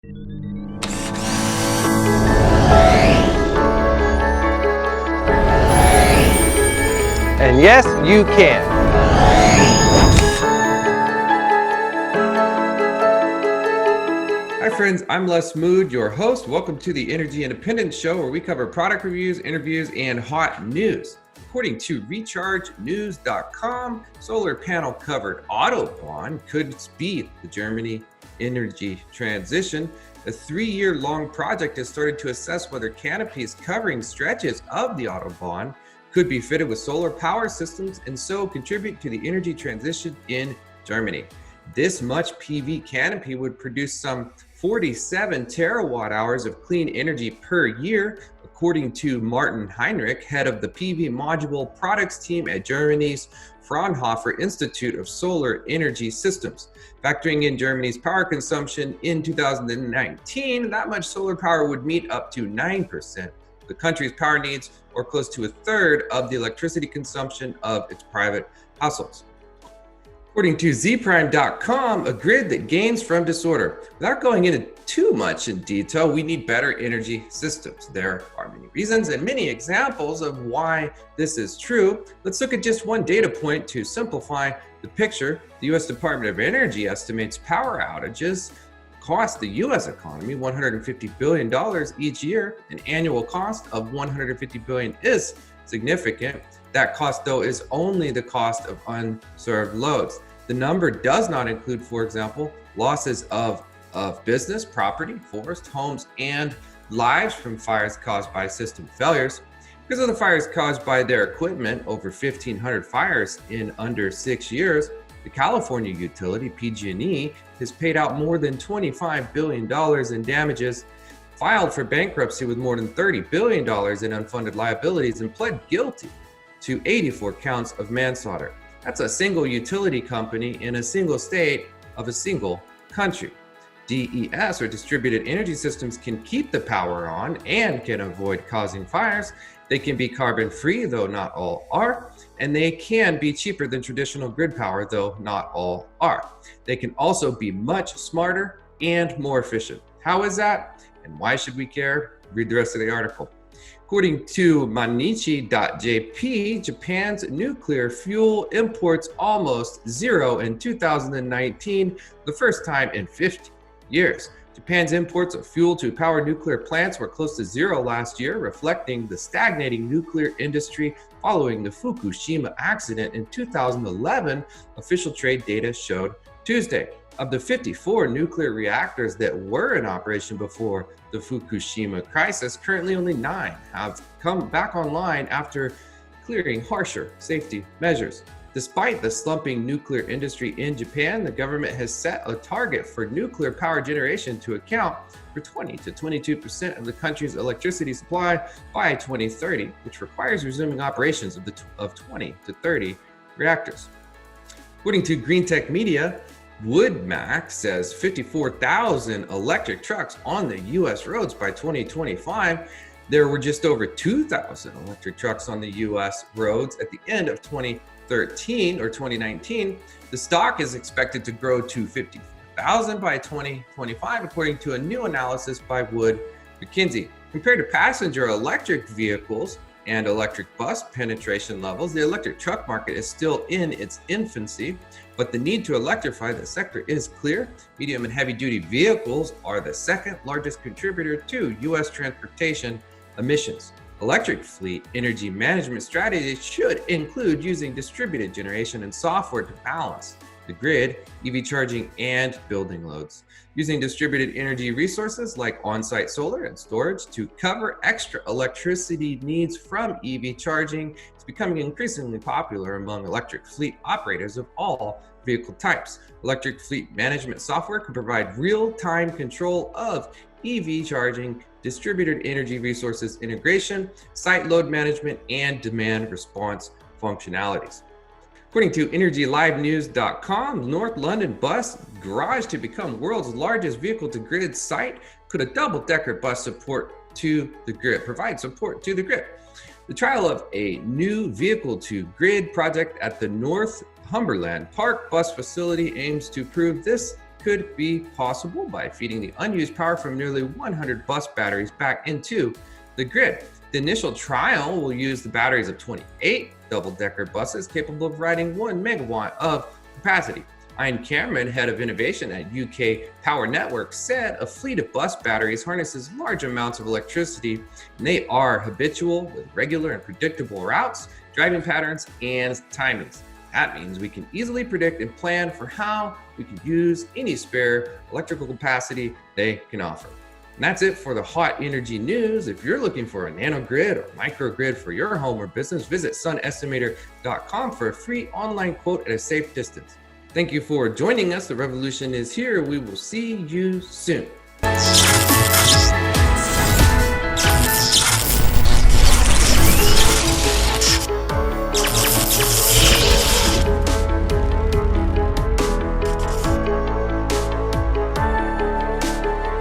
And yes, you can. Hi friends, I'm Les Mood, your host. Welcome to the Energy Independence Show, where we cover product reviews, interviews, and hot news. According to RechargeNews.com, solar panel covered Autobahn could speed the Germany energy transition. A 3-year long project has started to assess whether canopies covering stretches of the Autobahn could be fitted with solar power systems and so contribute to the energy transition in Germany. This much PV canopy would produce some 47 terawatt hours of clean energy per year, according to Martin Heinrich, head of the PV module products team at Germany's Fraunhofer Institute of Solar Energy Systems. Factoring in Germany's power consumption in 2019, that much solar power would meet up to 9% the country's power needs, or close to a third of the electricity consumption of its private households. According to zprime.com, a grid that gains from disorder. Without going into too much in detail, we need better energy systems. There are many reasons and many examples of why this is true. Let's look at just one data point to simplify the picture. The U.S. Department of Energy estimates power outages cost the U.S. economy $150 billion each year. An annual cost of $150 billion is significant. That cost, though, is only the cost of unserved loads. The number does not include, for example, losses of business, property, forest, homes, and lives from fires caused by system failures. Because of the fires caused by their equipment, over 1,500 fires in under 6 years, the California utility, PG&E, has paid out more than $25 billion in damages, filed for bankruptcy with more than $30 billion in unfunded liabilities, and pled guilty to 84 counts of manslaughter. That's a single utility company in a single state of a single country. DES, or distributed energy systems, can keep the power on and can avoid causing fires. They can be carbon-free, though not all are, and they can be cheaper than traditional grid power, though not all are. They can also be much smarter and more efficient. How is that? And why should we care? Read the rest of the article. According to Mainichi.jp, Japan's nuclear fuel imports almost zero in 2019, the first time in 50 years. Japan's imports of fuel to power nuclear plants were close to zero last year, reflecting the stagnating nuclear industry following the Fukushima accident in 2011, official trade data showed Tuesday. Of the 54 nuclear reactors that were in operation before the Fukushima crisis, currently only 9 have come back online after clearing harsher safety measures. Despite the slumping nuclear industry in Japan, the government has set a target for nuclear power generation to account for 20 to 22% of the country's electricity supply by 2030, which requires resuming operations of 20 to 30 reactors. According to Green Tech Media, WoodMac says 54,000 electric trucks on the U.S. roads by 2025. There were just over 2,000 electric trucks on the U.S. roads at the end of 2019. The stock is expected to grow to 50,000 by 2025, according to a new analysis by Wood Mackenzie. Compared to passenger electric vehicles and electric bus penetration levels, the electric truck market is still in its infancy, but the need to electrify the sector is clear. Medium and heavy duty vehicles are the second largest contributor to U.S. transportation emissions. Electric fleet energy management strategies should include using distributed generation and software to balance the grid, EV charging, and building loads. Using distributed energy resources like on-site solar and storage to cover extra electricity needs from EV charging is becoming increasingly popular among electric fleet operators of all vehicle types. Electric fleet management software can provide real-time control of EV charging, distributed energy resources integration, site load management, and demand response functionalities. According to EnergyLiveNews.com, North London bus garage to become world's largest vehicle-to-grid site. Could a double-decker bus provide support to the grid? The trial of a new vehicle-to-grid project at the Northumberland Park bus facility aims to prove this could be possible by feeding the unused power from nearly 100 bus batteries back into the grid. The initial trial will use the batteries of 28 double-decker buses capable of riding 1 megawatt of capacity. Ian Cameron, head of innovation at UK Power Network, said a fleet of bus batteries harnesses large amounts of electricity, and they are habitual with regular and predictable routes, driving patterns, and timings. That means we can easily predict and plan for how we can use any spare electrical capacity they can offer. And that's it for the hot energy news. If you're looking for a nanogrid or microgrid for your home or business, visit sunestimator.com for a free online quote at a safe distance. Thank you for joining us. The revolution is here. We will see you soon.